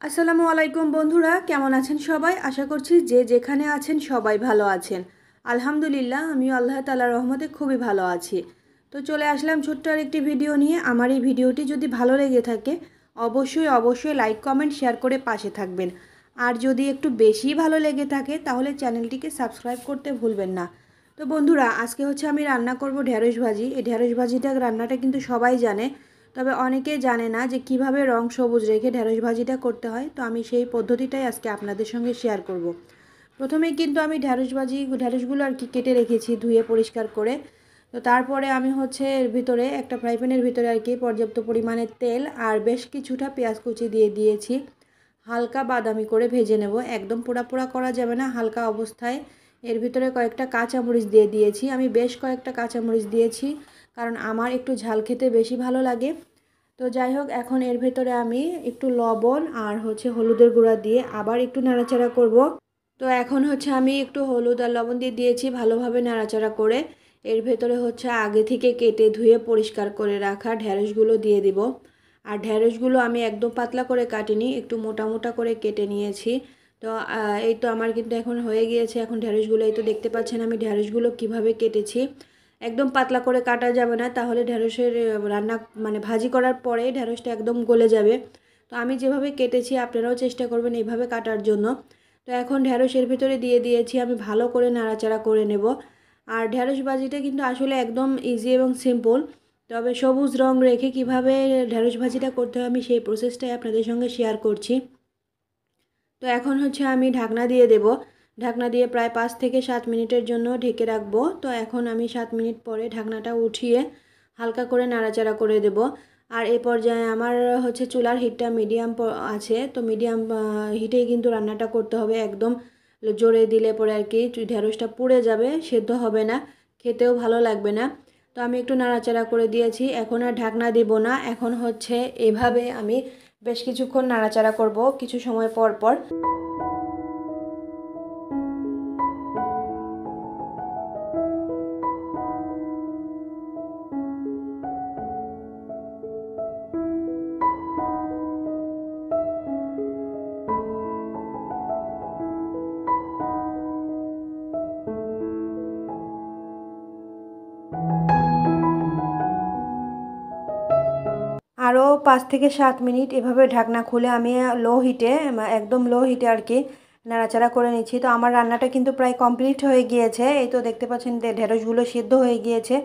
আসসালামু আলাইকুম বন্ধুরা, কেমন আছেন সবাই? আশা করছি যে যেখানে আছেন সবাই ভালো আছেন। আলহামদুলিল্লাহ, আমিও আল্লাহ তাআলার রহমতে খুবই ভালো আছি। তো চলে আসলাম ছোট্ট আর একটি ভিডিও নিয়ে। আমার এই ভিডিওটি যদি ভালো লেগে থাকে অবশ্যই লাইক কমেন্ট শেয়ার করে পাশে থাকবেন। আর যদি একটু বেশি ভালো লেগে থাকে তাহলে চ্যানেলটিকে সাবস্ক্রাইব করতে ভুলবেন না। তো বন্ধুরা, আজকে আমি রান্না করব ঢেঁড়স ভাজি। এই ঢেঁড়স ভাজিটা রান্নাটা কিন্তু সবাই জানে, তবে অনেকে জানে না যে কিভাবে রং সবুজ রেখে ঢেঁড়স ভাজিটা করতে হয়। তো আমি সেই পদ্ধতিটাই আজকে আপনাদের সঙ্গে শেয়ার করব। প্রথমেই কিন্তু আমি ঢেঁড়সগুলো কেটে রেখেছি ধুয়ে পরিষ্কার করে। তো তারপরে আমি এর ভিতরে একটা ফ্রাই প্যানের ভিতরে পর্যাপ্ত পরিমাণে তেল আর বেশ কিছুটা পেঁয়াজ কুচি দিয়ে দিয়েছি। হালকা বাদামি করে ভেজে নেব, একদম পোড়া পোড়া করা যাবে না, হালকা অবস্থায়। এর ভিতরে কয়েকটা কাঁচামরিচ দিয়ে দিয়েছি, আমি বেশ কয়েকটা কাঁচামরিচ দিয়েছি কারণ আমার একটু ঝাল খেতে বেশি ভালো লাগে। তো যাই হোক, এখন এর ভেতরে আমি একটু লবণ আর হলুদের গুঁড়া দিয়ে আবার একটু নাড়াচাড়া করব। তো এখন আমি একটু হলুদ আর লবণ দিয়ে দিয়েছি, ভালোভাবে নাড়াচাড়া করে এর ভেতরে আগে থেকে কেটে ধুয়ে পরিষ্কার করে রাখা ঢ্যাঁড়সগুলো দিয়ে দিব। আর ঢ্যাঁড়সগুলো আমি একদম পাতলা করে কাটিনি, একটু মোটা মোটা করে কেটে নিয়েছি। তো এই তো আমার কিন্তু এখন হয়ে গিয়েছে। এখন ঢ্যাঁড়সগুলো এই তো দেখতে পাচ্ছেন আমি ঢ্যাঁড়সগুলো কিভাবে কেটেছি। একদম পাতলা করে কাটা যাবে না, তাহলে ঢ্যাঁড়সের রান্না মানে ভাজি করার পরে ঢ্যাঁড়সটা একদম গলে যাবে। তো আমি যেভাবে কেটেছি আপনারাও চেষ্টা করবেন এইভাবে কাটার জন্য। তো এখন ঢ্যাঁড়সের ভিতরে দিয়ে দিয়েছি, আমি ভালো করে নাড়াচাড়া করে নেব। আর ঢ্যাঁড়স ভাজিটা কিন্তু আসলে একদম ইজি এবং সিম্পল, তবে সবুজ রং রেখে কিভাবে ঢ্যাঁড়স ভাজিটা করতে হয় আমি সেই প্রসেসটাই আপনাদের সঙ্গে শেয়ার করছি। তো এখন আমি ঢাকনা দিয়ে দেব। ঢাকনা দিয়ে প্রায় 5 থেকে 7 মিনিটের জন্য ঢেকে রাখবো। তো এখন আমি 7 মিনিট পরে ঢাকনাটা উঠিয়ে হালকা করে নাড়াচাড়া করে দেব। আর এই পর্যায়ে আমার চুলার হিটটা মিডিয়াম আছে। তো মিডিয়াম হিটেই কিন্তু রান্নাটা করতে হবে। একদম জোরে দিলে পরে ঢেঁড়সটা পুড়ে যাবে, সেদ্ধ হবে না, খেতেও ভালো লাগবে না। তো আমি একটু নাড়াচাড়া করে দিয়েছি, এখন আর ঢাকনা দিব না। এখন এভাবে আমি বেশ কিছুক্ষণ নাড়াচাড়া করব কিছু সময় পর পর। আরও 5 থেকে 7 মিনিট এভাবে ঢাকনা খুলে আমি লো হিটে, একদম লো হিটে নাড়াচাড়া করে নিচ্ছি। তো আমার রান্নাটা কিন্তু প্রায় কমপ্লিট হয়ে গিয়েছে। এই তো দেখতে পাচ্ছেন ঢেঁড়সগুলো সিদ্ধ হয়ে গিয়েছে।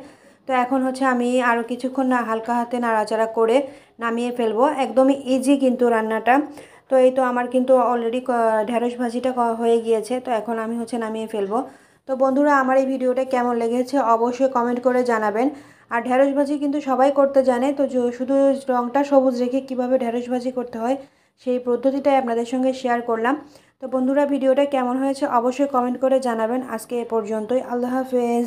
তো এখন আমি আরও কিছুক্ষণ হালকা হাতে নাড়াচাড়া করে নামিয়ে ফেলবো। একদমই ইজি কিন্তু রান্নাটা। তো এই তো আমার কিন্তু অলরেডি ঢেঁড়স ভাজিটা হয়ে গিয়েছে। তো এখন আমি নামিয়ে ফেলবো। তো বন্ধুরা, আমার এই ভিডিওটা কেমন লেগেছে অবশ্যই কমেন্ট করে জানাবেন। আর ঢ্যাঁড়স ভাজি কিন্তু সবাই করতে জানে, তো শুধু রঙটা সবুজ রেখে কিভাবে ঢ্যাঁড়স ভাজি করতে হয় সেই পদ্ধতিটাই আপনাদের সঙ্গে শেয়ার করলাম। তো বন্ধুরা, ভিডিওটা কেমন হয়েছে অবশ্যই কমেন্ট করে জানাবেন। আজকে এ পর্যন্তই, আল্লাহ হাফেজ।